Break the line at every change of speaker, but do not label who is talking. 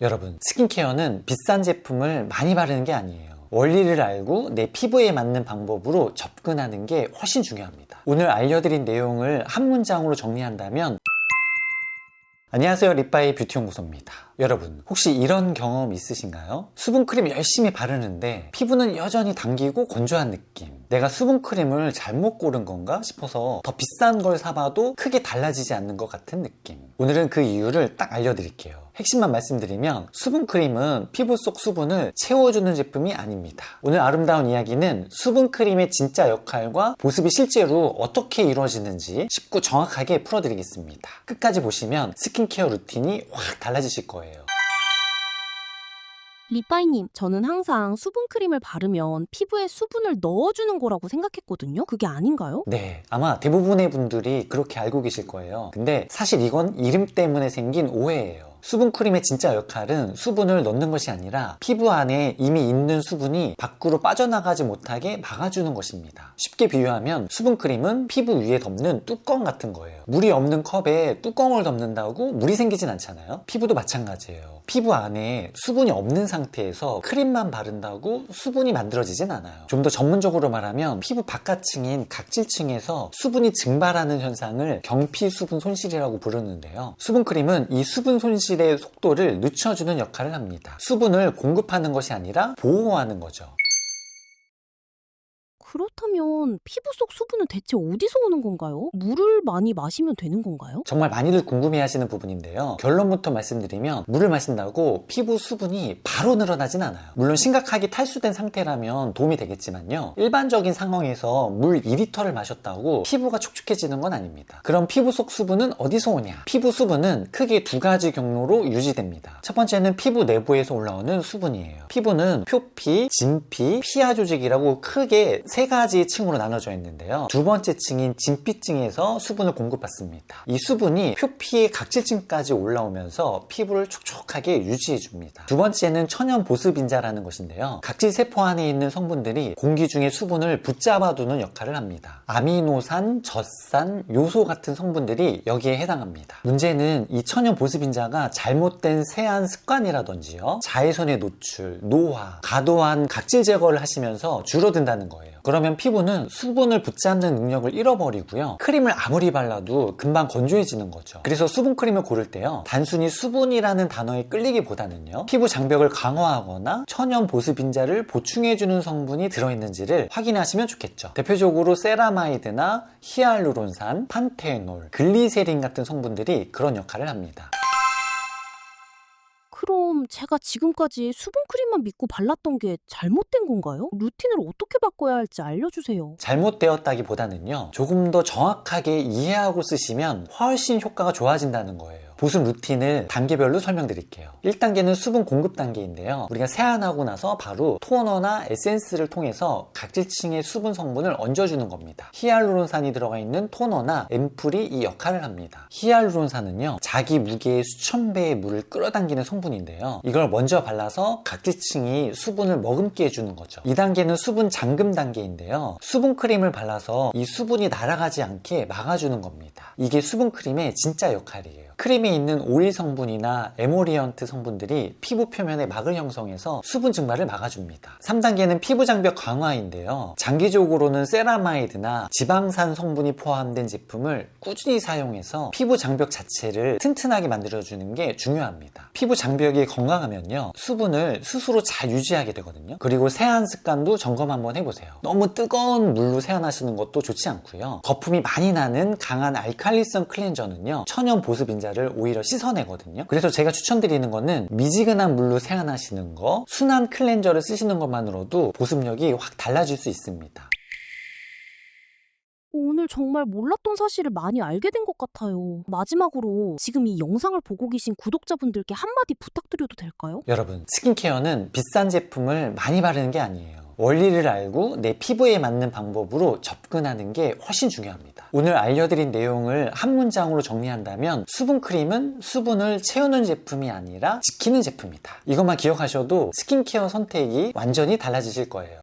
여러분, 스킨케어는 비싼 제품을 많이 바르는 게 아니에요. 원리를 알고 내 피부에 맞는 방법으로 접근하는 게 훨씬 중요합니다. 오늘 알려드린 내용을 한 문장으로 정리한다면, 안녕하세요, 립바이 뷰티연구소입니다. 여러분, 혹시 이런 경험 있으신가요? 수분크림 열심히 바르는데 피부는 여전히 당기고 건조한 느낌. 내가 수분크림을 잘못 고른 건가 싶어서 더 비싼 걸 사봐도 크게 달라지지 않는 것 같은 느낌. 오늘은 그 이유를 딱 알려드릴게요. 핵심만 말씀드리면, 수분크림은 피부 속 수분을 채워주는 제품이 아닙니다. 오늘 아름다운 이야기는 수분크림의 진짜 역할과 보습이 실제로 어떻게 이루어지는지 쉽고 정확하게 풀어드리겠습니다. 끝까지 보시면 스킨케어 루틴이 확 달라지실 거예요.
립바이님, 저는 항상 수분크림을 바르면 피부에 수분을 넣어주는 거라고 생각했거든요. 그게 아닌가요?
네, 아마 대부분의 분들이 그렇게 알고 계실 거예요. 근데 사실 이건 이름 때문에 생긴 오해예요. 수분크림의 진짜 역할은 수분을 넣는 것이 아니라 피부 안에 이미 있는 수분이 밖으로 빠져나가지 못하게 막아주는 것입니다. 쉽게 비유하면 수분크림은 피부 위에 덮는 뚜껑 같은 거예요. 물이 없는 컵에 뚜껑을 덮는다고 물이 생기진 않잖아요. 피부도 마찬가지예요. 피부 안에 수분이 없는 상태에서 크림만 바른다고 수분이 만들어지진 않아요. 좀 더 전문적으로 말하면 피부 바깥층인 각질층에서 수분이 증발하는 현상을 경피 수분 손실이라고 부르는데요. 수분크림은 이 수분 손실의 속도를 늦춰주는 역할을 합니다. 수분을 공급하는 것이 아니라 보호하는 거죠.
그렇다면 피부 속 수분은 대체 어디서 오는 건가요? 물을 많이 마시면 되는 건가요?
정말 많이들 궁금해하시는 부분인데요. 결론부터 말씀드리면, 물을 마신다고 피부 수분이 바로 늘어나진 않아요. 물론 심각하게 탈수된 상태라면 도움이 되겠지만요, 일반적인 상황에서 물 2리터를 마셨다고 피부가 촉촉해지는 건 아닙니다. 그럼 피부 속 수분은 어디서 오냐? 피부 수분은 크게 두 가지 경로로 유지됩니다. 첫 번째는 피부 내부에서 올라오는 수분이에요. 피부는 표피, 진피, 피하 조직이라고 크게 세 가지 층으로 나눠져 있는데요. 두 번째 층인 진피층에서 수분을 공급받습니다. 이 수분이 표피의 각질층까지 올라오면서 피부를 촉촉하게 유지해 줍니다. 두 번째는 천연 보습인자라는 것인데요. 각질 세포 안에 있는 성분들이 공기 중에 수분을 붙잡아두는 역할을 합니다. 아미노산, 젖산, 요소 같은 성분들이 여기에 해당합니다. 문제는 이 천연 보습인자가 잘못된 세안 습관이라든지요, 자외선의 노출, 노화, 과도한 각질 제거를 하시면서 줄어든다는 거예요. 그러면 피부는 수분을 붙잡는 능력을 잃어버리고요, 크림을 아무리 발라도 금방 건조해지는 거죠. 그래서 수분크림을 고를 때요, 단순히 수분이라는 단어에 끌리기보다는요, 피부 장벽을 강화하거나 천연 보습인자를 보충해주는 성분이 들어있는지를 확인하시면 좋겠죠. 대표적으로 세라마이드나 히알루론산, 판테놀, 글리세린 같은 성분들이 그런 역할을 합니다.
그럼 제가 지금까지 수분크림만 믿고 발랐던 게 잘못된 건가요? 루틴을 어떻게 바꿔야 할지 알려주세요.
잘못되었다기보다는요, 조금 더 정확하게 이해하고 쓰시면 훨씬 효과가 좋아진다는 거예요. 보습 루틴을 단계별로 설명드릴게요. 1단계는 수분 공급 단계인데요. 우리가 세안하고 나서 바로 토너나 에센스를 통해서 각질층의 수분 성분을 얹어주는 겁니다. 히알루론산이 들어가 있는 토너나 앰플이 이 역할을 합니다. 히알루론산은요, 자기 무게의 수천 배의 물을 끌어당기는 성분인데요. 이걸 먼저 발라서 각질층이 수분을 머금게 해주는 거죠. 2단계는 수분 잠금 단계인데요. 수분 크림을 발라서 이 수분이 날아가지 않게 막아주는 겁니다. 이게 수분 크림의 진짜 역할이에요. 크림에 있는 오일 성분이나 에모리언트 성분들이 피부 표면에 막을 형성해서 수분 증발을 막아줍니다. 3단계는 피부 장벽 강화인데요. 장기적으로는 세라마이드나 지방산 성분이 포함된 제품을 꾸준히 사용해서 피부 장벽 자체를 튼튼하게 만들어주는 게 중요합니다. 피부 장벽이 건강하면요, 수분을 스스로 잘 유지하게 되거든요. 그리고 세안 습관도 점검 한번 해보세요. 너무 뜨거운 물로 세안하시는 것도 좋지 않고요, 거품이 많이 나는 강한 알칼리성 클렌저는요, 천연 보습인자를 오히려 씻어내거든요. 그래서 제가 추천드리는 거는 미지근한 물로 세안하시는 거, 순한 클렌저를 쓰시는 것만으로도 보습력이 확 달라질 수 있습니다.
오늘 정말 몰랐던 사실을 많이 알게 된 것 같아요. 마지막으로 지금 이 영상을 보고 계신 구독자분들께 한마디 부탁드려도 될까요?
여러분, 스킨케어는 비싼 제품을 많이 바르는 게 아니에요. 원리를 알고 내 피부에 맞는 방법으로 접근하는 게 훨씬 중요합니다. 오늘 알려드린 내용을 한 문장으로 정리한다면, 수분크림은 수분을 채우는 제품이 아니라 지키는 제품이다. 이것만 기억하셔도 스킨케어 선택이 완전히 달라지실 거예요.